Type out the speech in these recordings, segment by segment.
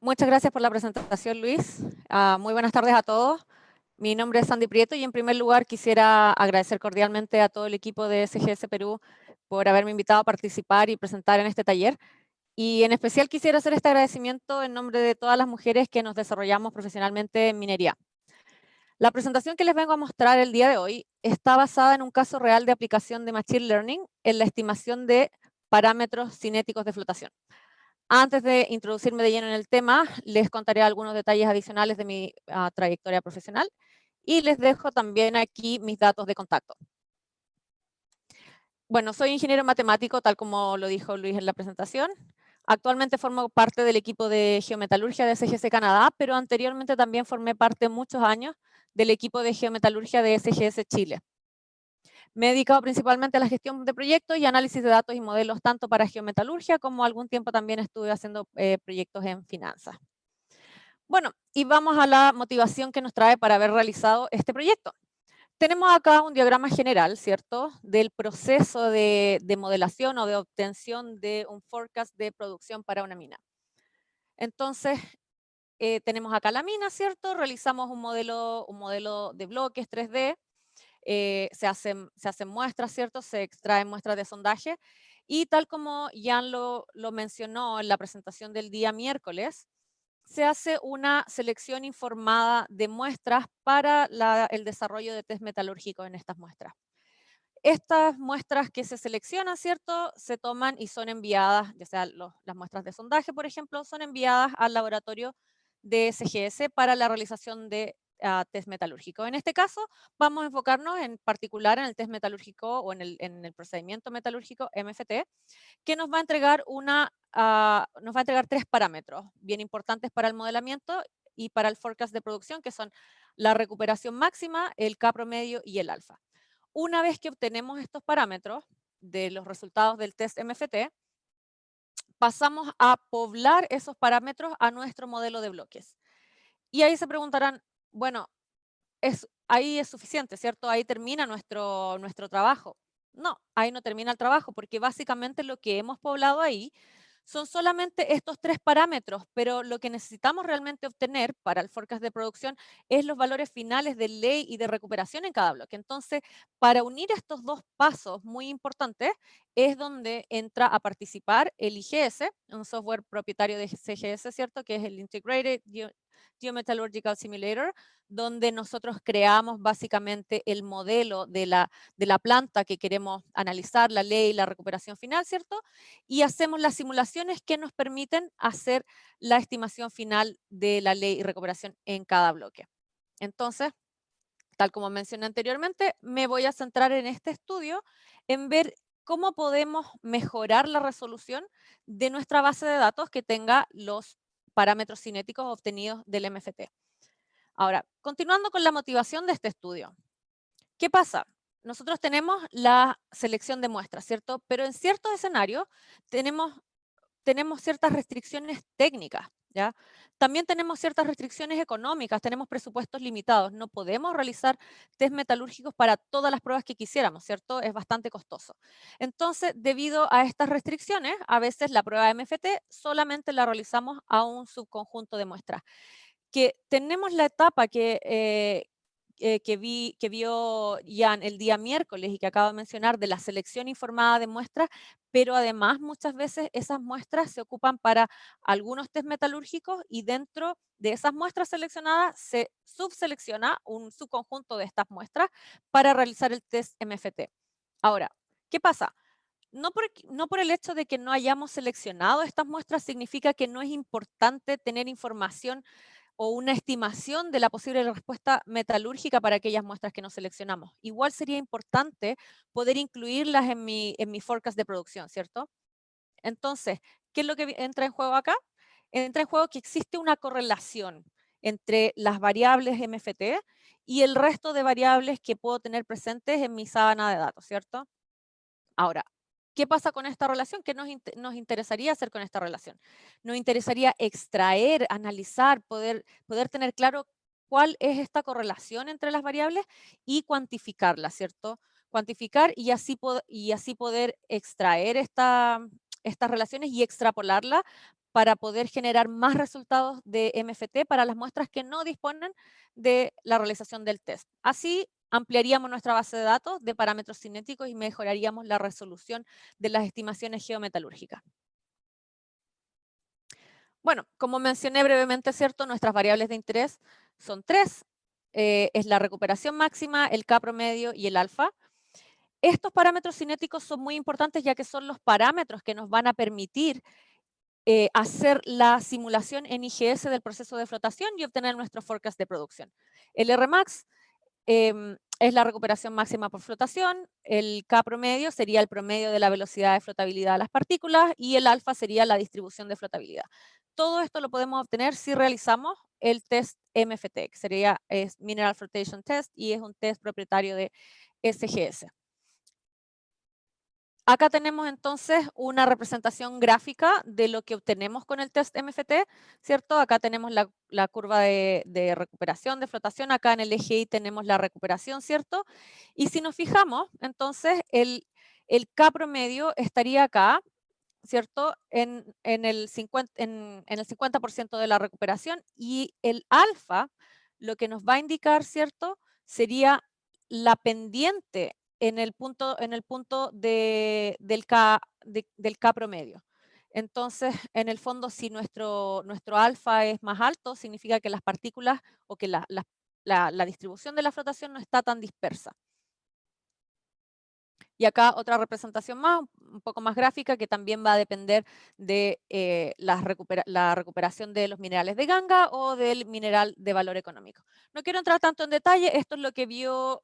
Muchas gracias por la presentación, Luis. Muy buenas tardes a todos. Mi nombre es Sandy Prieto y en primer lugar quisiera agradecer cordialmente a todo el equipo de SGS Perú por haberme invitado a participar y presentar en este taller. Y en especial quisiera hacer este agradecimiento en nombre de todas las mujeres que nos desarrollamos profesionalmente en minería. La presentación que les vengo a mostrar el día de hoy está basada en un caso real de aplicación de Machine Learning en la estimación de parámetros cinéticos de flotación. Antes de introducirme de lleno en el tema, les contaré algunos detalles adicionales de mi trayectoria profesional y les dejo también aquí mis datos de contacto. Bueno, soy ingeniero matemático, tal como lo dijo Luis en la presentación. Actualmente formo parte del equipo de geometalurgia de SGS Canadá, pero anteriormente también formé parte muchos años del equipo de geometalurgia de SGS Chile. Me he dedicado principalmente a la gestión de proyectos y análisis de datos y modelos tanto para geometalurgia como algún tiempo también estuve haciendo proyectos en finanzas. Bueno, y vamos a la motivación que nos trae para haber realizado este proyecto. Tenemos acá un diagrama general, ¿cierto?, del proceso de modelación o de obtención de un forecast de producción para una mina. Entonces, tenemos acá la mina, ¿cierto? Realizamos un modelo de bloques 3D, se hacen muestras, ¿cierto? Se extraen muestras de sondaje y tal como Jan lo mencionó en la presentación del día miércoles, se hace una selección informada de muestras para el desarrollo de test metalúrgicos en estas muestras. Estas muestras que se seleccionan, ¿cierto?, se toman y son enviadas, ya sea las muestras de sondaje, por ejemplo, son enviadas al laboratorio de SGS para la realización de test metalúrgico. En este caso, vamos a enfocarnos en particular en el test metalúrgico o en el procedimiento metalúrgico MFT, que nos va a entregar nos va a entregar 3 parámetros bien importantes para el modelamiento y para el forecast de producción, que son la recuperación máxima, el K promedio y el alfa. Una vez que obtenemos estos parámetros de los resultados del test MFT, pasamos a poblar esos parámetros a nuestro modelo de bloques. Y ahí se preguntarán, bueno, ahí es suficiente, ¿cierto? Ahí termina nuestro trabajo. No, ahí no termina el trabajo, porque básicamente lo que hemos poblado ahí son solamente estos 3 parámetros, pero lo que necesitamos realmente obtener para el forecast de producción es los valores finales de ley y de recuperación en cada bloque. Entonces, para unir estos dos pasos muy importantes, es donde entra a participar el IGS, un software propietario de CGS, ¿cierto? Que es el Integrated Geometallurgical Simulator, donde nosotros creamos básicamente el modelo de la planta que queremos analizar, la ley, la recuperación final, ¿cierto? Y hacemos las simulaciones que nos permiten hacer la estimación final de la ley y recuperación en cada bloque. Entonces, tal como mencioné anteriormente, me voy a centrar en este estudio en ver cómo podemos mejorar la resolución de nuestra base de datos que tenga los parámetros cinéticos obtenidos del MFT. Ahora, continuando con la motivación de este estudio. ¿Qué pasa? Nosotros tenemos la selección de muestras, ¿cierto? Pero en ciertos escenarios tenemos ciertas restricciones técnicas, ¿ya? También tenemos ciertas restricciones económicas, tenemos presupuestos limitados, no podemos realizar test metalúrgicos para todas las pruebas que quisiéramos, ¿cierto? Es bastante costoso. Entonces, debido a estas restricciones, a veces la prueba MFT solamente la realizamos a un subconjunto de muestras. Que tenemos la etapa que vio Jan el día miércoles y que acabo de mencionar de la selección informada de muestras, pero además muchas veces esas muestras se ocupan para algunos test metalúrgicos y dentro de esas muestras seleccionadas se subselecciona un subconjunto de estas muestras para realizar el test MFT. Ahora, ¿qué pasa? No por el hecho de que no hayamos seleccionado estas muestras significa que no es importante tener información o una estimación de la posible respuesta metalúrgica para aquellas muestras que no seleccionamos. Igual sería importante poder incluirlas en mi forecast de producción, ¿cierto? Entonces, ¿qué es lo que entra en juego acá? Entra en juego que existe una correlación entre las variables MFT y el resto de variables que puedo tener presentes en mi sábana de datos, ¿cierto? Ahora, ¿qué pasa con esta relación? ¿Qué nos interesaría hacer con esta relación? Nos interesaría extraer, analizar, poder tener claro cuál es esta correlación entre las variables y cuantificarla, ¿cierto? Cuantificar y así poder extraer estas relaciones y extrapolarla para poder generar más resultados de MFT para las muestras que no disponen de la realización del test. Así ampliaríamos nuestra base de datos de parámetros cinéticos y mejoraríamos la resolución de las estimaciones geometalúrgicas. Bueno, como mencioné brevemente, ¿cierto? Nuestras variables de interés son tres. Es la recuperación máxima, el K promedio y el alfa. Estos parámetros cinéticos son muy importantes ya que son los parámetros que nos van a permitir hacer la simulación en IGS del proceso de flotación y obtener nuestro forecast de producción. El Rmax es la recuperación máxima por flotación, el K promedio sería el promedio de la velocidad de flotabilidad de las partículas y el alfa sería la distribución de flotabilidad. Todo esto lo podemos obtener si realizamos el test MFT, que sería Mineral Flotation Test y es un test propietario de SGS. Acá tenemos entonces una representación gráfica de lo que obtenemos con el test MFT, ¿cierto? Acá tenemos la curva de recuperación, de flotación, acá en el eje Y tenemos la recuperación, ¿cierto? Y si nos fijamos, entonces el K promedio estaría acá, ¿cierto? En el 50% de la recuperación y el alfa, lo que nos va a indicar, ¿cierto? Sería la pendiente en el punto del K promedio. Entonces, en el fondo, si nuestro alfa es más alto, significa que las partículas o que la distribución de la flotación no está tan dispersa. Y acá otra representación más, un poco más gráfica, que también va a depender de la recuperación de los minerales de ganga o del mineral de valor económico. No quiero entrar tanto en detalle, esto es lo que vio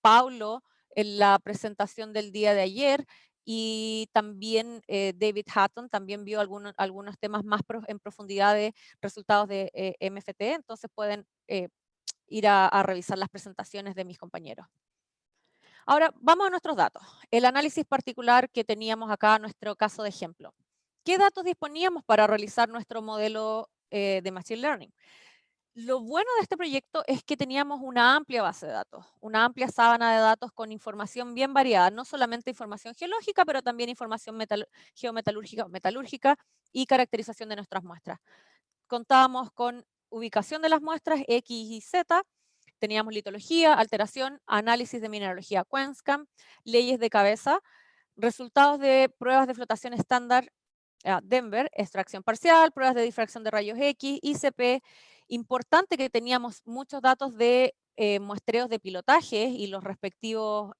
Paulo en la presentación del día de ayer y también David Hatton también vio algunos temas más en profundidad de resultados de MFT, entonces pueden ir a revisar las presentaciones de mis compañeros. Ahora, vamos a nuestros datos. El análisis particular que teníamos acá, nuestro caso de ejemplo. ¿Qué datos disponíamos para realizar nuestro modelo de Machine Learning? Lo bueno de este proyecto es que teníamos una amplia base de datos, una amplia sábana de datos con información bien variada, no solamente información geológica, pero también información geometalúrgica, metalúrgica y caracterización de nuestras muestras. Contábamos con ubicación de las muestras X y Z, teníamos litología, alteración, análisis de mineralogía Quenscam, leyes de cabeza, resultados de pruebas de flotación estándar Denver, extracción parcial, pruebas de difracción de rayos X, ICP. Importante que teníamos muchos datos de muestreos de pilotaje y los respectivos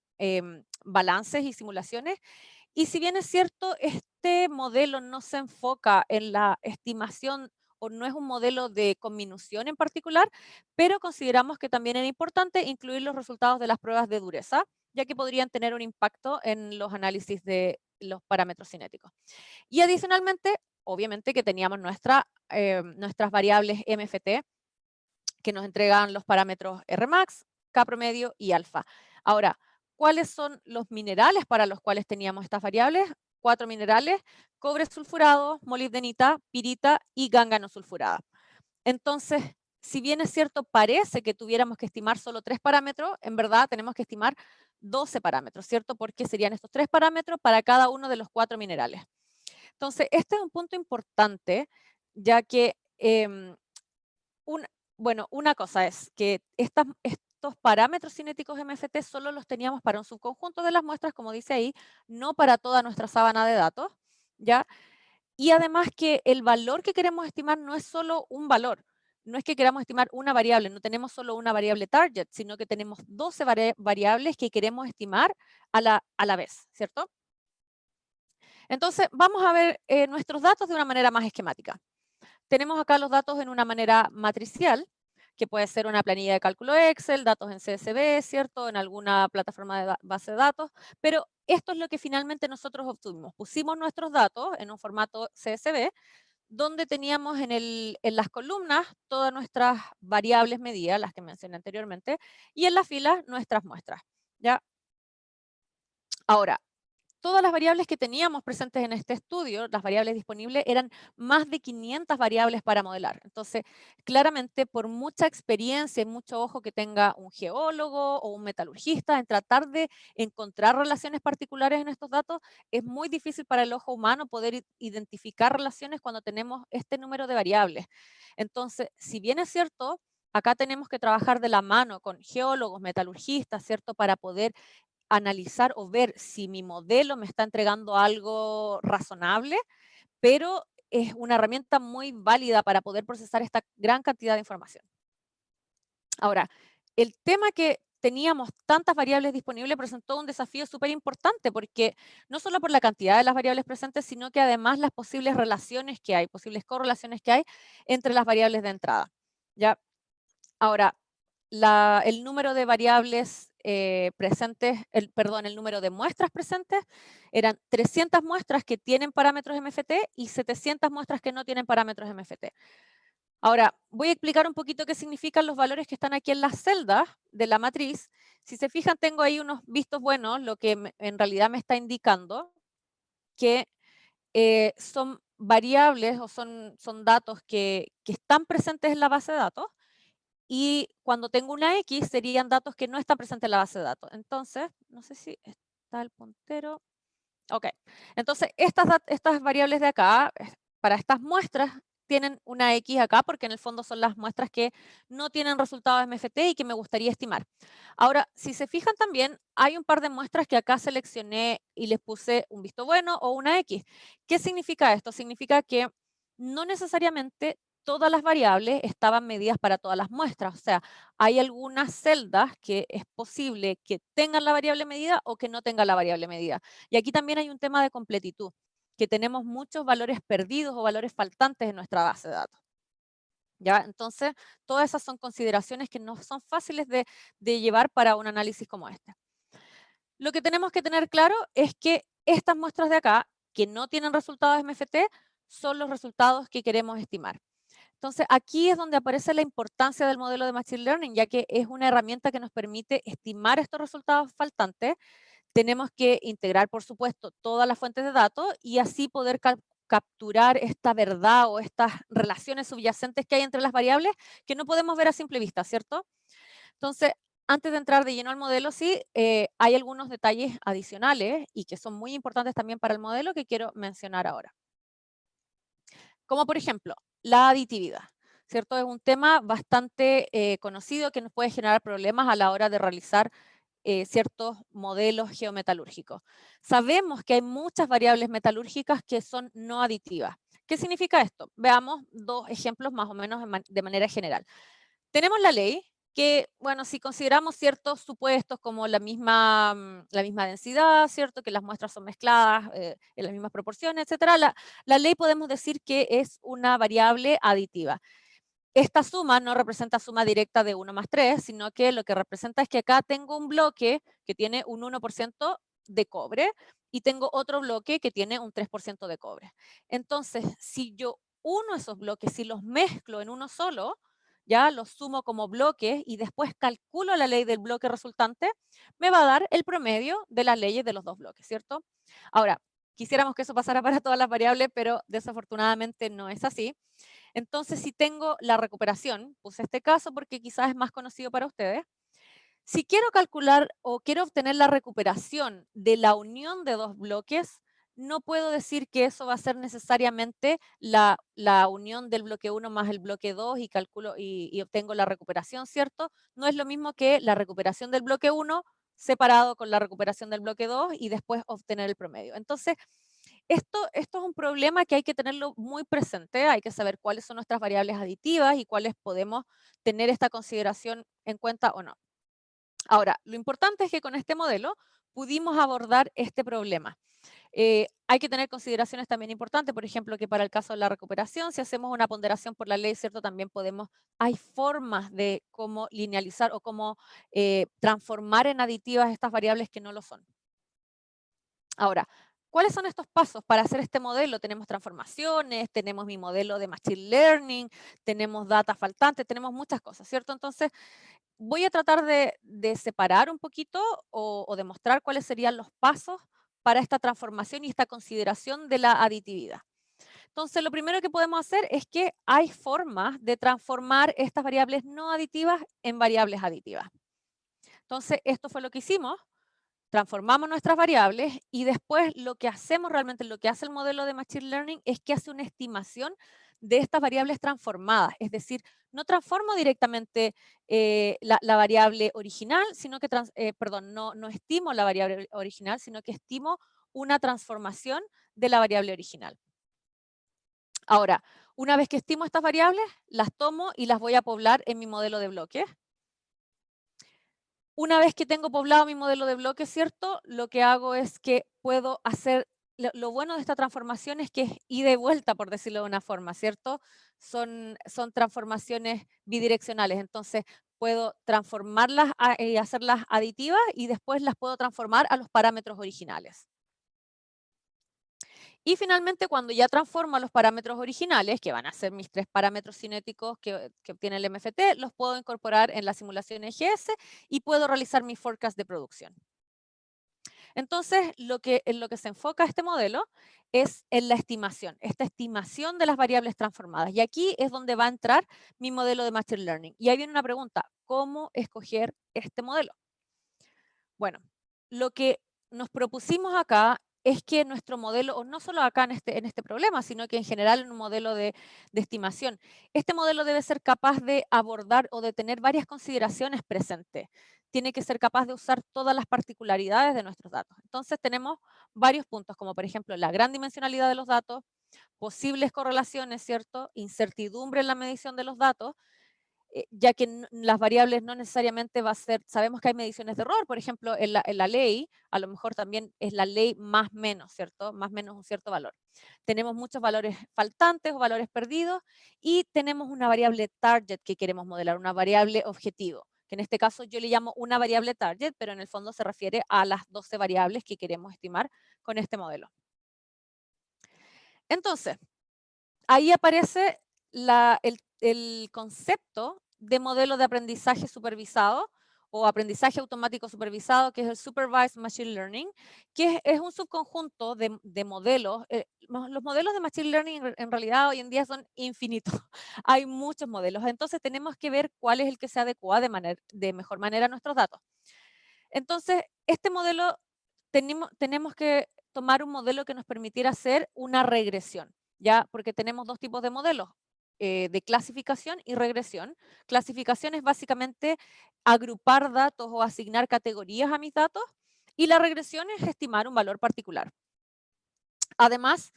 balances y simulaciones. Y si bien es cierto, este modelo no se enfoca en la estimación o no es un modelo de conminución en particular, pero consideramos que también era importante incluir los resultados de las pruebas de dureza, ya que podrían tener un impacto en los análisis de los parámetros cinéticos. Y adicionalmente, obviamente que teníamos nuestras variables MFT, que nos entregan los parámetros Rmax, K promedio y alfa. Ahora, ¿cuáles son los minerales para los cuales teníamos estas variables? 4 minerales: cobre sulfurado, molibdenita, pirita y gángano sulfurada. Entonces, si bien es cierto, parece que tuviéramos que estimar solo 3 parámetros, en verdad tenemos que estimar 12 parámetros, ¿cierto? Porque serían estos 3 parámetros para cada uno de los 4 minerales. Entonces, este es un punto importante, ya que una cosa es que estos parámetros cinéticos MFT solo los teníamos para un subconjunto de las muestras, como dice ahí, no para toda nuestra sábana de datos, ¿ya? Y además que el valor que queremos estimar no es solo un valor, no es que queramos estimar una variable, no tenemos solo una variable target, sino que tenemos 12 variables que queremos estimar a la vez, ¿cierto? Entonces, vamos a ver nuestros datos de una manera más esquemática. Tenemos acá los datos en una manera matricial, que puede ser una planilla de cálculo Excel, datos en CSV, ¿cierto? En alguna plataforma de base de datos, pero esto es lo que finalmente nosotros obtuvimos. Pusimos nuestros datos en un formato CSV, donde teníamos en las columnas todas nuestras variables medidas, las que mencioné anteriormente, y en las filas nuestras muestras, ¿ya? Ahora, todas las variables que teníamos presentes en este estudio, las variables disponibles, eran más de 500 variables para modelar. Entonces, claramente, por mucha experiencia y mucho ojo que tenga un geólogo o un metalurgista en tratar de encontrar relaciones particulares en estos datos, es muy difícil para el ojo humano poder identificar relaciones cuando tenemos este número de variables. Entonces, si bien es cierto, acá tenemos que trabajar de la mano con geólogos, metalurgistas, ¿cierto? Para poder analizar o ver si mi modelo me está entregando algo razonable, pero es una herramienta muy válida para poder procesar esta gran cantidad de información. Ahora, el tema que teníamos tantas variables disponibles presentó un desafío súper importante, porque no solo por la cantidad de las variables presentes, sino que además las posibles relaciones que hay, posibles correlaciones que hay entre las variables de entrada. ¿Ya? Ahora, el número de variables presentes, perdón, el número de muestras presentes, eran 300 muestras que tienen parámetros MFT y 700 muestras que no tienen parámetros MFT. Ahora, voy a explicar un poquito qué significan los valores que están aquí en las celdas de la matriz. Si se fijan, tengo ahí unos vistos buenos, lo que en realidad me está indicando que son variables o son datos que están presentes en la base de datos, y cuando tengo una X serían datos que no están presentes en la base de datos. Entonces, no sé si está el puntero. Ok, entonces estas variables de acá, para estas muestras, tienen una X acá porque en el fondo son las muestras que no tienen resultados MFT y que me gustaría estimar. Ahora, si se fijan también, hay un par de muestras que acá seleccioné y les puse un visto bueno o una X. ¿Qué significa esto? Significa que no necesariamente todas las variables estaban medidas para todas las muestras. O sea, hay algunas celdas que es posible que tengan la variable medida o que no tengan la variable medida. Y aquí también hay un tema de completitud, que tenemos muchos valores perdidos o valores faltantes en nuestra base de datos. ¿Ya? Entonces, todas esas son consideraciones que no son fáciles de llevar para un análisis como este. Lo que tenemos que tener claro es que estas muestras de acá, que no tienen resultados MFT, son los resultados que queremos estimar. Entonces, aquí es donde aparece la importancia del modelo de Machine Learning, ya que es una herramienta que nos permite estimar estos resultados faltantes. Tenemos que integrar, por supuesto, todas las fuentes de datos y así poder capturar esta verdad o estas relaciones subyacentes que hay entre las variables que no podemos ver a simple vista, ¿cierto? Entonces, antes de entrar de lleno al modelo, sí, hay algunos detalles adicionales y que son muy importantes también para el modelo que quiero mencionar ahora. Como por ejemplo, la aditividad, ¿cierto? Es un tema bastante conocido que nos puede generar problemas a la hora de realizar ciertos modelos geometalúrgicos. Sabemos que hay muchas variables metalúrgicas que son no aditivas. ¿Qué significa esto? Veamos dos ejemplos más o menos de manera general. Tenemos la ley que, bueno, si consideramos ciertos supuestos como la misma densidad, ¿cierto? Que las muestras son mezcladas en las mismas proporciones, etcétera, la ley podemos decir que es una variable aditiva. Esta suma no representa suma directa de 1 más 3, sino que lo que representa es que acá tengo un bloque que tiene un 1% de cobre y tengo otro bloque que tiene un 3% de cobre. Entonces, si yo uno esos bloques, si los mezclo en uno solo, ya los sumo como bloques y después calculo la ley del bloque resultante, me va a dar el promedio de las leyes de los dos bloques, ¿cierto? Ahora, quisiéramos que eso pasara para todas las variables, pero desafortunadamente no es así. Entonces, si tengo la recuperación, puse este caso porque quizás es más conocido para ustedes. Si quiero calcular o quiero obtener la recuperación de la unión de dos bloques, no puedo decir que eso va a ser necesariamente la unión del bloque 1 más el bloque 2 y calculo y obtengo la recuperación, ¿cierto? No es lo mismo que la recuperación del bloque 1 separado con la recuperación del bloque 2 y después obtener el promedio. Entonces, esto es un problema que hay que tenerlo muy presente, hay que saber cuáles son nuestras variables aditivas y cuáles podemos tener esta consideración en cuenta o no. Ahora, lo importante es que con este modelo pudimos abordar este problema. Hay que tener consideraciones también importantes, por ejemplo, que para el caso de la recuperación, si hacemos una ponderación por la ley, ¿cierto? También hay formas de cómo linealizar o cómo transformar en aditivas estas variables que no lo son. Ahora, ¿cuáles son estos pasos para hacer este modelo? Tenemos transformaciones, tenemos mi modelo de Machine Learning, tenemos data faltante, tenemos muchas cosas, ¿cierto? Entonces, voy a tratar de separar un poquito o demostrar cuáles serían los pasos para esta transformación y esta consideración de la aditividad. Entonces, lo primero que podemos hacer es que hay formas de transformar estas variables no aditivas en variables aditivas. Entonces, esto fue lo que hicimos. Transformamos nuestras variables y después lo que hacemos realmente, lo que hace el modelo de Machine Learning es que hace una estimación de estas variables transformadas. Es decir, no transformo directamente la variable original, sino que, no estimo la variable original, sino que estimo una transformación de la variable original. Ahora, una vez que estimo estas variables, las tomo y las voy a poblar en mi modelo de bloques. Una vez que tengo poblado mi modelo de bloques, ¿cierto? Lo que hago es que puedo hacer, lo bueno de esta transformación es que es ida y vuelta, por decirlo de una forma, ¿cierto? Son transformaciones bidireccionales, entonces puedo transformarlas y hacerlas aditivas y después las puedo transformar a los parámetros originales. Y finalmente, cuando ya transformo a los parámetros originales, que van a ser mis 3 parámetros cinéticos que obtiene el MFT, los puedo incorporar en la simulación EGS y puedo realizar mi forecast de producción. Entonces, en lo que se enfoca este modelo es en la estimación, esta estimación de las variables transformadas. Y aquí es donde va a entrar mi modelo de Machine Learning. Y ahí viene una pregunta, ¿cómo escoger este modelo? Bueno, lo que nos propusimos acá es que nuestro modelo, o no solo acá en este problema, sino que en general en un modelo de estimación, este modelo debe ser capaz de abordar o de tener varias consideraciones presentes. Tiene que ser capaz de usar todas las particularidades de nuestros datos. Entonces tenemos varios puntos, como por ejemplo la gran dimensionalidad de los datos, posibles correlaciones, ¿cierto? Incertidumbre en la medición de los datos, ya que las variables no necesariamente va a ser, sabemos que hay mediciones de error, por ejemplo, en la ley, a lo mejor también es la ley más menos, ¿cierto? Más menos un cierto valor. Tenemos muchos valores faltantes o valores perdidos y tenemos una variable target que queremos modelar, una variable objetivo, que en este caso yo le llamo una variable target, pero en el fondo se refiere a las 12 variables que queremos estimar con este modelo. Entonces, ahí aparece el concepto de modelo de aprendizaje supervisado o aprendizaje automático supervisado, que es el Supervised Machine Learning, que es un subconjunto de modelos. Los modelos de Machine Learning en realidad hoy en día son infinitos. Hay muchos modelos. Entonces tenemos que ver cuál es el que se adecua de mejor manera a nuestros datos. Entonces, este modelo, tenemos que tomar un modelo que nos permitiera hacer una regresión, ¿ya? Porque tenemos 2 tipos de modelos, de clasificación y regresión. Clasificación es básicamente agrupar datos o asignar categorías a mis datos, y la regresión es estimar un valor particular. Además,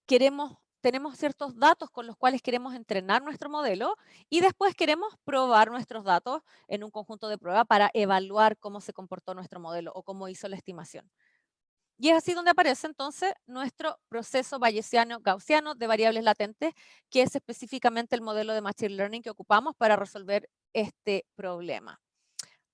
tenemos ciertos datos con los cuales queremos entrenar nuestro modelo y después queremos probar nuestros datos en un conjunto de prueba para evaluar cómo se comportó nuestro modelo o cómo hizo la estimación. Y es así donde aparece entonces nuestro proceso bayesiano-gaussiano de variables latentes, que es específicamente el modelo de Machine Learning que ocupamos para resolver este problema.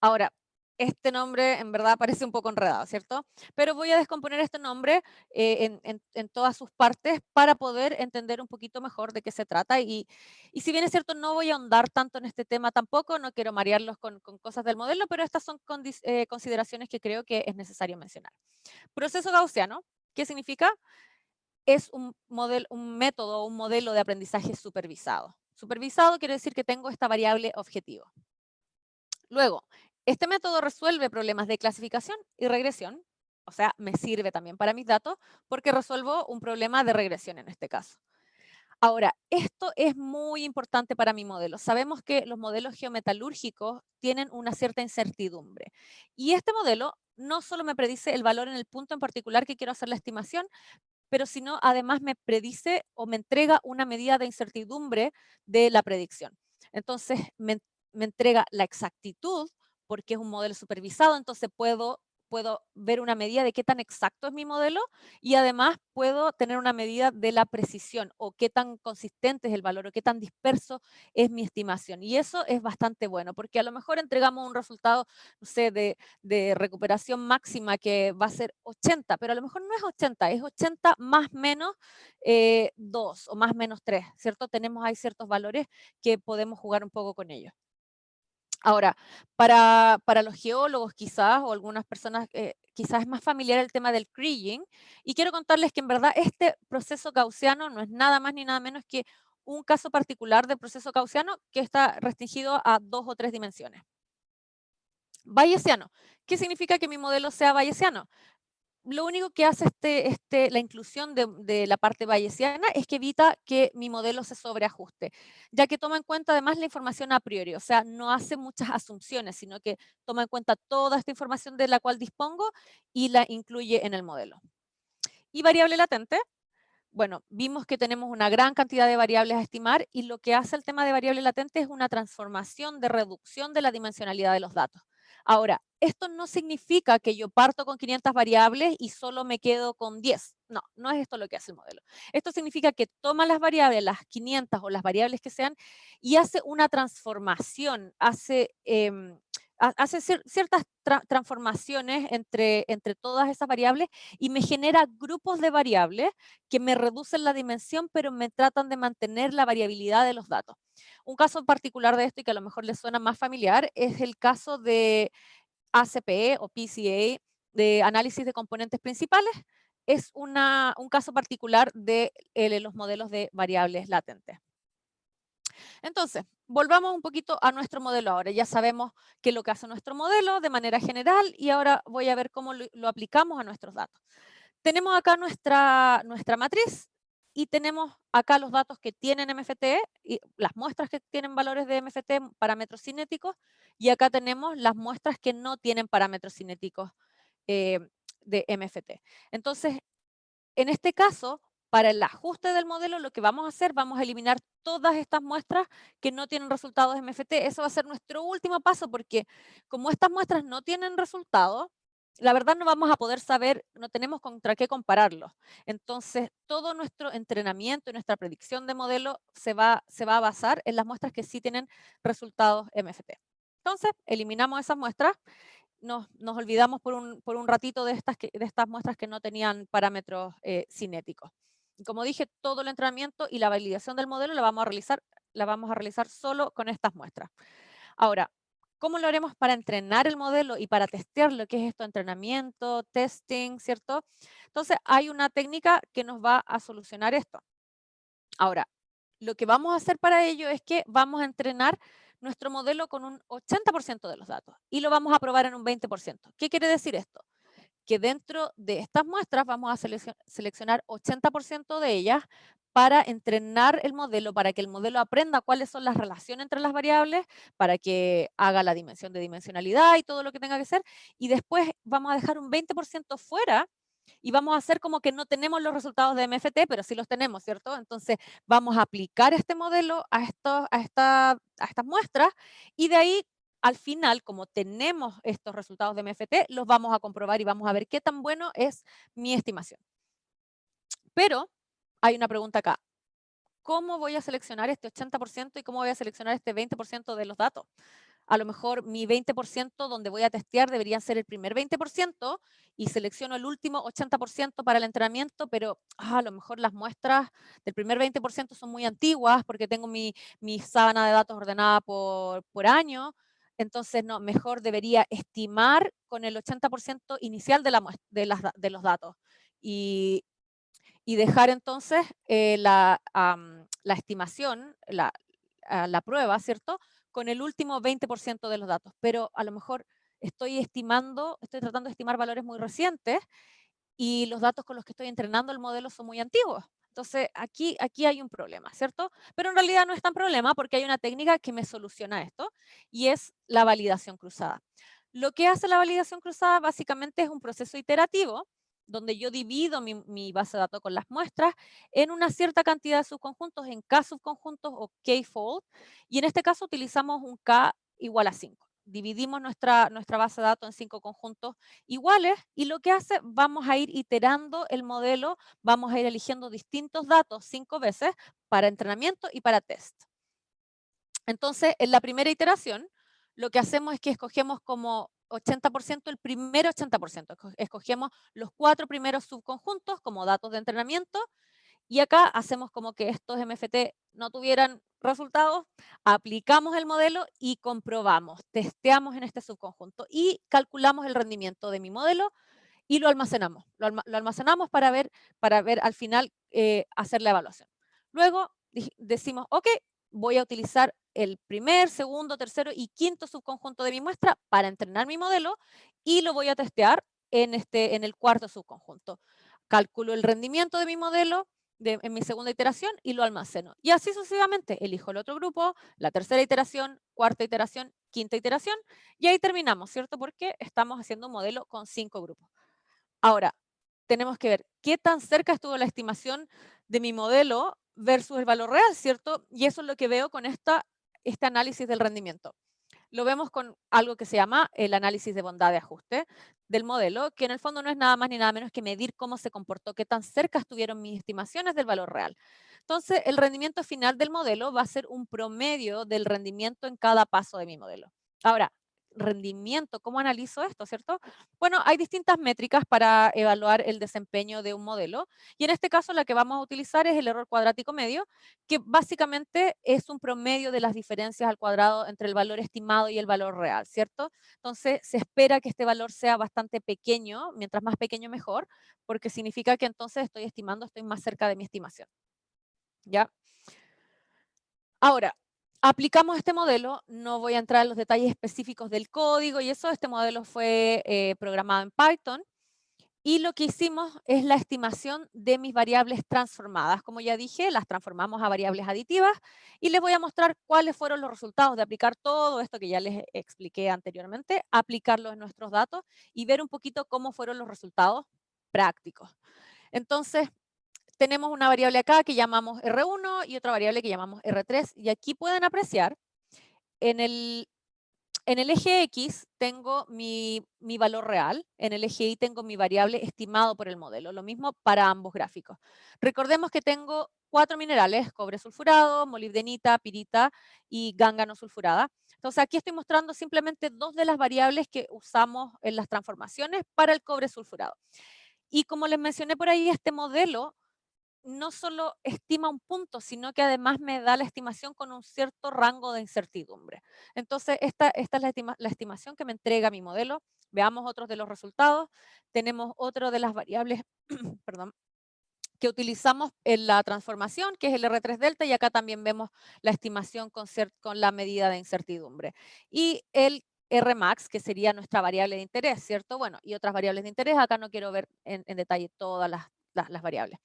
Ahora, este nombre en verdad parece un poco enredado, ¿cierto? Pero voy a descomponer este nombre en todas sus partes para poder entender un poquito mejor de qué se trata. Y si bien es cierto, no voy a ahondar tanto en este tema tampoco, no quiero marearlos con cosas del modelo, pero estas son consideraciones que creo que es necesario mencionar. Proceso gaussiano, ¿qué significa? Es un método, un modelo de aprendizaje supervisado. Supervisado quiere decir que tengo esta variable objetivo. Luego, este método resuelve problemas de clasificación y regresión, o sea, me sirve también para mis datos porque resuelvo un problema de regresión en este caso. Ahora, esto es muy importante para mi modelo. Sabemos que los modelos geometalúrgicos tienen una cierta incertidumbre y este modelo no solo me predice el valor en el punto en particular que quiero hacer la estimación, pero sino además me predice o me entrega una medida de incertidumbre de la predicción. Entonces, me entrega la exactitud, porque es un modelo supervisado, entonces puedo ver una medida de qué tan exacto es mi modelo y además puedo tener una medida de la precisión o qué tan consistente es el valor o qué tan disperso es mi estimación. Y eso es bastante bueno, porque a lo mejor entregamos un resultado, no sé, de recuperación máxima que va a ser 80, pero a lo mejor no es 80, es 80 más menos 2 o más menos 3, ¿cierto? Tenemos ahí ciertos valores que podemos jugar un poco con ellos. Ahora, para los geólogos quizás, o algunas personas, quizás es más familiar el tema del kriging, y quiero contarles que en verdad este proceso gaussiano no es nada más ni nada menos que un caso particular del proceso gaussiano que está restringido a 2 o 3 dimensiones. Bayesiano. ¿Qué significa que mi modelo sea bayesiano? Lo único que hace la inclusión de la parte bayesiana es que evita que mi modelo se sobreajuste, ya que toma en cuenta además la información a priori, o sea, no hace muchas asunciones, sino que toma en cuenta toda esta información de la cual dispongo y la incluye en el modelo. Y variable latente, bueno, vimos que tenemos una gran cantidad de variables a estimar y lo que hace el tema de variable latente es una transformación de reducción de la dimensionalidad de los datos. Ahora, esto no significa que yo parto con 500 variables y solo me quedo con 10. No, no es esto lo que hace el modelo. Esto significa que toma las variables, las 500 o las variables que sean, y hace una transformación, hace ciertas transformaciones entre todas esas variables y me genera grupos de variables que me reducen la dimensión, pero me tratan de mantener la variabilidad de los datos. Un caso particular de esto y que a lo mejor les suena más familiar es el caso de ACPE o PCA, de análisis de componentes principales. Es un caso particular de los modelos de variables latentes. Entonces, volvamos un poquito a nuestro modelo ahora. Ya sabemos qué es lo que hace nuestro modelo de manera general y ahora voy a ver cómo lo aplicamos a nuestros datos. Tenemos acá nuestra matriz y tenemos acá los datos que tienen MFT, y las muestras que tienen valores de MFT, parámetros cinéticos, y acá tenemos las muestras que no tienen parámetros cinéticos eh, de MFT. Entonces, en este caso, para el ajuste del modelo, lo que vamos a hacer, vamos a eliminar todas estas muestras que no tienen resultados MFT. Eso va a ser nuestro último paso porque como estas muestras no tienen resultados, la verdad no vamos a poder saber, no tenemos contra qué compararlos. Entonces, todo nuestro entrenamiento y nuestra predicción de modelo se va a basar en las muestras que sí tienen resultados MFT. Entonces, eliminamos esas muestras, nos olvidamos por un ratito de estas muestras que no tenían parámetros cinéticos. Y como dije, todo el entrenamiento y la validación del modelo la vamos a realizar solo con estas muestras. Ahora, ¿cómo lo haremos para entrenar el modelo y para testear lo que es esto, entrenamiento, testing, ¿cierto? Entonces, hay una técnica que nos va a solucionar esto. Ahora, lo que vamos a hacer para ello es que vamos a entrenar nuestro modelo con un 80% de los datos y lo vamos a probar en un 20%. ¿Qué quiere decir esto? Que dentro de estas muestras vamos a seleccionar 80% de ellas para entrenar el modelo, para que el modelo aprenda cuáles son las relaciones entre las variables, para que haga la dimensión de dimensionalidad y todo lo que tenga que hacer, y después vamos a dejar un 20% fuera y vamos a hacer como que no tenemos los resultados de MFT, pero sí los tenemos, ¿cierto? Entonces vamos a aplicar este modelo a estas muestras y de ahí al final, como tenemos estos resultados de MFT, los vamos a comprobar y vamos a ver qué tan bueno es mi estimación. Pero hay una pregunta acá. ¿Cómo voy a seleccionar este 80% y cómo voy a seleccionar este 20% de los datos? A lo mejor mi 20% donde voy a testear debería ser el primer 20% y selecciono el último 80% para el entrenamiento, pero a lo mejor las muestras del primer 20% son muy antiguas porque tengo mi sábana de datos ordenada por año. Entonces, no, mejor debería estimar con el 80% inicial de los datos y dejar entonces la estimación, la prueba, ¿cierto? Con el último 20% de los datos. Pero a lo mejor estoy tratando de estimar valores muy recientes y los datos con los que estoy entrenando el modelo son muy antiguos. Entonces, aquí hay un problema, ¿cierto? Pero en realidad no es tan problema porque hay una técnica que me soluciona esto y es la validación cruzada. Lo que hace la validación cruzada básicamente es un proceso iterativo donde yo divido mi base de datos con las muestras en una cierta cantidad de subconjuntos, en K-subconjuntos o K-fold, y en este caso utilizamos un K igual a 5. Dividimos nuestra base de datos en 5 conjuntos iguales y lo que hace, vamos a ir iterando el modelo, vamos a ir eligiendo distintos datos 5 veces para entrenamiento y para test. Entonces, en la primera iteración, lo que hacemos es que escogemos como 80% el primer 80%. Escogemos los 4 primeros subconjuntos como datos de entrenamiento y acá hacemos como que estos MFT no tuvieran resultados, aplicamos el modelo y comprobamos, testeamos en este subconjunto y calculamos el rendimiento de mi modelo y lo almacenamos. Lo almacenamos para ver al final hacer la evaluación. Luego decimos, ok, voy a utilizar el primer, segundo, tercero y quinto subconjunto de mi muestra para entrenar mi modelo y lo voy a testear en el cuarto subconjunto. Calculo el rendimiento de mi modelo en mi segunda iteración y lo almaceno. Y así sucesivamente, elijo el otro grupo, la tercera iteración, cuarta iteración, quinta iteración, y ahí terminamos, ¿cierto? Porque estamos haciendo un modelo con 5 grupos. Ahora, tenemos que ver qué tan cerca estuvo la estimación de mi modelo versus el valor real, ¿cierto? Y eso es lo que veo con este análisis del rendimiento. Lo vemos con algo que se llama el análisis de bondad de ajuste del modelo, que en el fondo no es nada más ni nada menos que medir cómo se comportó, qué tan cerca estuvieron mis estimaciones del valor real. Entonces, el rendimiento final del modelo va a ser un promedio del rendimiento en cada paso de mi modelo. Ahora, rendimiento, ¿cómo analizo esto, cierto? Bueno, hay distintas métricas para evaluar el desempeño de un modelo y en este caso la que vamos a utilizar es el error cuadrático medio, que básicamente es un promedio de las diferencias al cuadrado entre el valor estimado y el valor real, ¿cierto? Entonces, se espera que este valor sea bastante pequeño, mientras más pequeño mejor, porque significa que entonces estoy más cerca de mi estimación, ¿ya? Ahora, aplicamos este modelo, no voy a entrar en los detalles específicos del código y eso, este modelo fue programado en Python y lo que hicimos es la estimación de mis variables transformadas. Como ya dije, las transformamos a variables aditivas y les voy a mostrar cuáles fueron los resultados de aplicar todo esto que ya les expliqué anteriormente, aplicarlo en nuestros datos y ver un poquito cómo fueron los resultados prácticos. Entonces, tenemos una variable acá que llamamos R1 y otra variable que llamamos R3 y aquí pueden apreciar en el eje X tengo mi valor real, en el eje Y tengo mi variable estimado por el modelo, lo mismo para ambos gráficos. Recordemos que tengo 4 minerales, cobre sulfurado, molibdenita, pirita y gángano sulfurada. Entonces aquí estoy mostrando simplemente 2 de las variables que usamos en las transformaciones para el cobre sulfurado. Y como les mencioné por ahí, este modelo no solo estima un punto, sino que además me da la estimación con un cierto rango de incertidumbre. Entonces, esta es la estimación que me entrega mi modelo. Veamos otros de los resultados. Tenemos otro de las variables, perdón, que utilizamos en la transformación, que es el R3 delta, y acá también vemos la estimación con la medida de incertidumbre. Y el Rmax, que sería nuestra variable de interés, ¿cierto? Bueno, y otras variables de interés, acá no quiero ver en detalle todas las variables.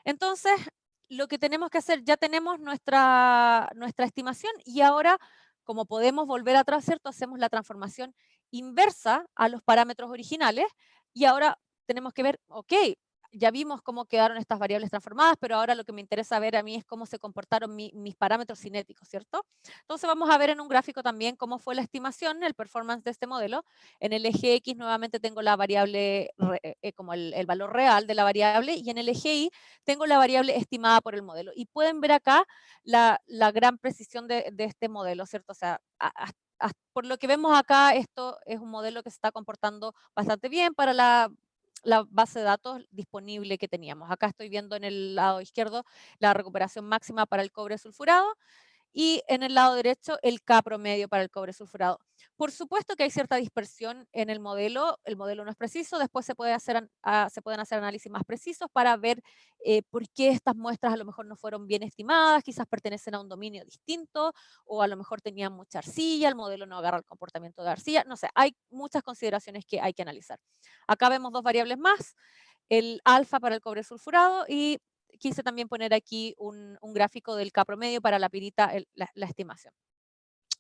Entonces, lo que tenemos que hacer, ya tenemos nuestra estimación y ahora, como podemos volver atrás, ¿cierto? Hacemos la transformación inversa a los parámetros originales y ahora tenemos que ver, ok, ya vimos cómo quedaron estas variables transformadas, pero ahora lo que me interesa ver a mí es cómo se comportaron mis parámetros cinéticos, ¿cierto? Entonces vamos a ver en un gráfico también cómo fue la estimación, el performance de este modelo. En el eje X nuevamente tengo la variable, como el valor real de la variable, y en el eje Y tengo la variable estimada por el modelo. Y pueden ver acá la gran precisión de este modelo, ¿cierto? O sea, por lo que vemos acá, esto es un modelo que se está comportando bastante bien para la base de datos disponible que teníamos. Acá estoy viendo en el lado izquierdo la recuperación máxima para el cobre sulfurado y en el lado derecho el K promedio para el cobre sulfurado. Por supuesto que hay cierta dispersión en el modelo no es preciso, después se pueden hacer análisis más precisos para ver por qué estas muestras a lo mejor no fueron bien estimadas, quizás pertenecen a un dominio distinto o a lo mejor tenían mucha arcilla, el modelo no agarra el comportamiento de arcilla, no sé, hay muchas consideraciones que hay que analizar. Acá vemos 2 variables más, el alfa para el cobre sulfurado y quise también poner aquí un gráfico del K promedio para la pirita, la estimación.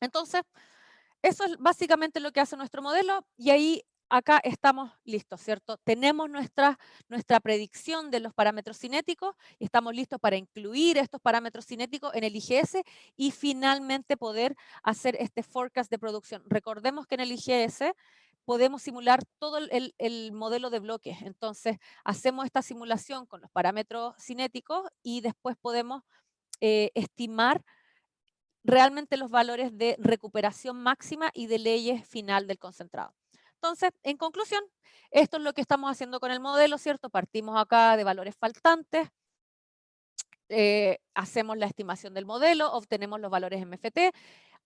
Entonces, eso es básicamente lo que hace nuestro modelo y ahí acá estamos listos, ¿cierto? Tenemos nuestra predicción de los parámetros cinéticos y estamos listos para incluir estos parámetros cinéticos en el IGS y finalmente poder hacer este forecast de producción. Recordemos que en el IGS podemos simular todo el modelo de bloques. Entonces, hacemos esta simulación con los parámetros cinéticos y después podemos estimar realmente los valores de recuperación máxima y de leyes final del concentrado. Entonces, en conclusión, esto es lo que estamos haciendo con el modelo, ¿cierto? Partimos acá de valores faltantes, hacemos la estimación del modelo, obtenemos los valores MFT,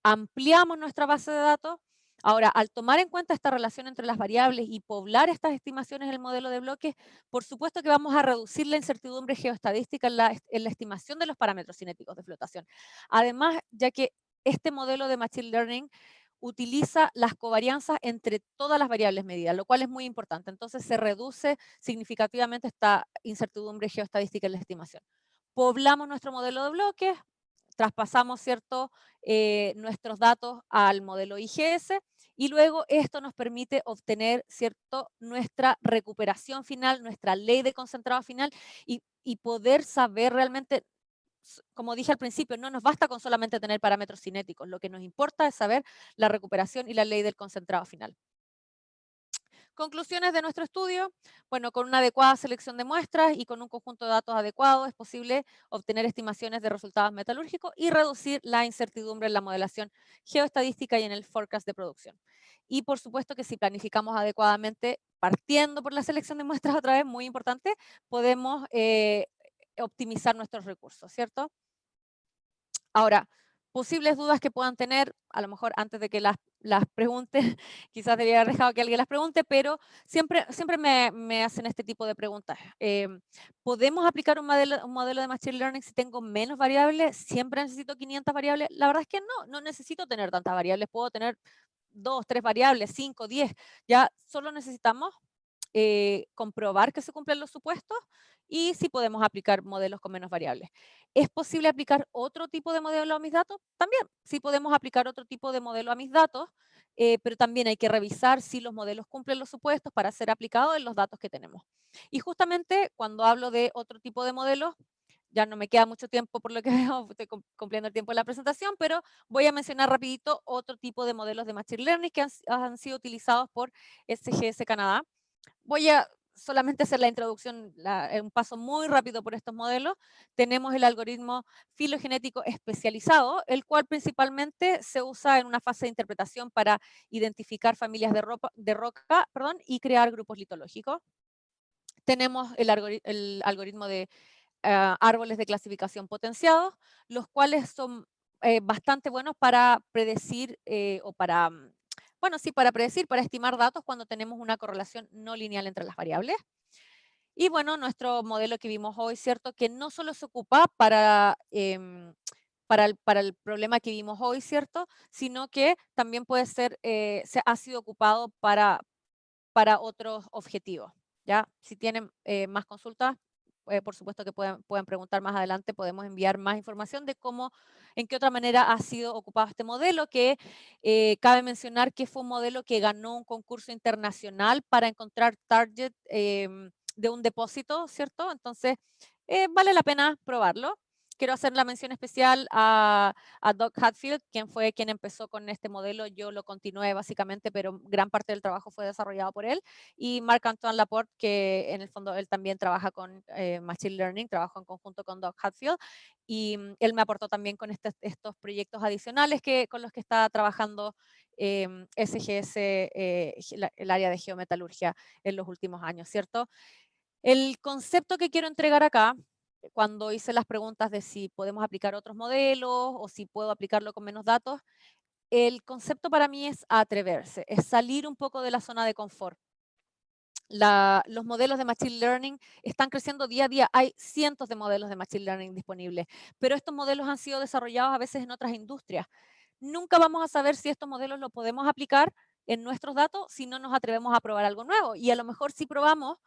ampliamos nuestra base de datos. Ahora, al tomar en cuenta esta relación entre las variables y poblar estas estimaciones en el modelo de bloques, por supuesto que vamos a reducir la incertidumbre geoestadística en la estimación de los parámetros cinéticos de flotación. Además, ya que este modelo de Machine Learning utiliza las covarianzas entre todas las variables medidas, lo cual es muy importante. Entonces, se reduce significativamente esta incertidumbre geoestadística en la estimación. Poblamos nuestro modelo de bloques, traspasamos, ¿cierto?, nuestros datos al modelo IGS y luego esto nos permite obtener, ¿cierto?, nuestra recuperación final, nuestra ley de concentrado final y poder saber realmente, como dije al principio, no nos basta con solamente tener parámetros cinéticos, lo que nos importa es saber la recuperación y la ley del concentrado final. Conclusiones de nuestro estudio. Bueno, con una adecuada selección de muestras y con un conjunto de datos adecuado es posible obtener estimaciones de resultados metalúrgicos y reducir la incertidumbre en la modelación geoestadística y en el forecast de producción. Y por supuesto que si planificamos adecuadamente, partiendo por la selección de muestras otra vez, muy importante, podemos optimizar nuestros recursos, ¿cierto? Ahora, posibles dudas que puedan tener, a lo mejor antes de que las pregunte, quizás debería haber dejado que alguien las pregunte, pero siempre me hacen este tipo de preguntas. ¿Podemos aplicar un modelo de Machine Learning si tengo menos variables? ¿Siempre necesito 500 variables? La verdad es que no necesito tener tantas variables, puedo tener 2, 3 variables, 5, 10. Ya solo necesitamos comprobar que se cumplen los supuestos y si podemos aplicar modelos con menos variables. ¿Es posible aplicar otro tipo de modelo a mis datos? También, sí podemos aplicar otro tipo de modelo a mis datos, pero también hay que revisar si los modelos cumplen los supuestos para ser aplicados en los datos que tenemos. Y justamente cuando hablo de otro tipo de modelos, ya no me queda mucho tiempo por lo que veo, estoy cumpliendo el tiempo de la presentación, pero voy a mencionar rapidito otro tipo de modelos de Machine Learning que han sido utilizados por SGS Canadá. Voy a solamente hacer la introducción, un paso muy rápido por estos modelos. Tenemos el algoritmo filogenético especializado, el cual principalmente se usa en una fase de interpretación para identificar familias de roca y crear grupos litológicos. Tenemos el algoritmo de árboles de clasificación potenciados, los cuales son bastante buenos para predecir o para bueno, sí, para predecir, para estimar datos cuando tenemos una correlación no lineal entre las variables. Y bueno, nuestro modelo que vimos hoy, ¿cierto? Que no solo se ocupa para el problema que vimos hoy, ¿cierto? Sino que también puede ser, ha sido ocupado para otros objetivos, ¿ya? Si tienen más consultas, por supuesto que pueden preguntar más adelante, podemos enviar más información de cómo, en qué otra manera ha sido ocupado este modelo, que cabe mencionar que fue un modelo que ganó un concurso internacional para encontrar target de un depósito, ¿cierto? Entonces, vale la pena probarlo. Quiero hacer la mención especial a Doug Hatfield, quien fue quien empezó con este modelo. Yo lo continué básicamente, pero gran parte del trabajo fue desarrollado por él. Y Marc-Antoine Laporte, que en el fondo él también trabaja con Machine Learning, trabajó en conjunto con Doug Hatfield. Y él me aportó también con estos proyectos adicionales con los que está trabajando SGS, el área de geometalurgia en los últimos años, ¿cierto? El concepto que quiero entregar acá, cuando hice las preguntas de si podemos aplicar otros modelos o si puedo aplicarlo con menos datos, el concepto para mí es atreverse, es salir un poco de la zona de confort. Los modelos de Machine Learning están creciendo día a día. Hay cientos de modelos de Machine Learning disponibles, pero estos modelos han sido desarrollados a veces en otras industrias. Nunca vamos a saber si estos modelos los podemos aplicar en nuestros datos si no nos atrevemos a probar algo nuevo. Y a lo mejor si probamos,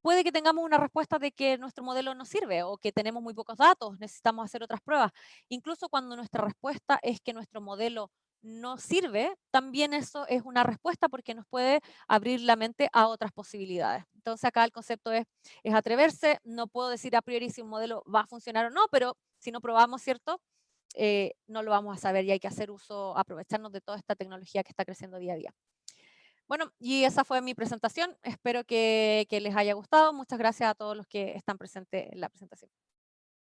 puede que tengamos una respuesta de que nuestro modelo no sirve o que tenemos muy pocos datos, necesitamos hacer otras pruebas. Incluso cuando nuestra respuesta es que nuestro modelo no sirve, también eso es una respuesta porque nos puede abrir la mente a otras posibilidades. Entonces acá el concepto es atreverse. No puedo decir a priori si un modelo va a funcionar o no, pero si no probamos, ¿cierto? No lo vamos a saber y hay que hacer uso, aprovecharnos de toda esta tecnología que está creciendo día a día. Bueno, y esa fue mi presentación. Espero que les haya gustado. Muchas gracias a todos los que están presentes en la presentación.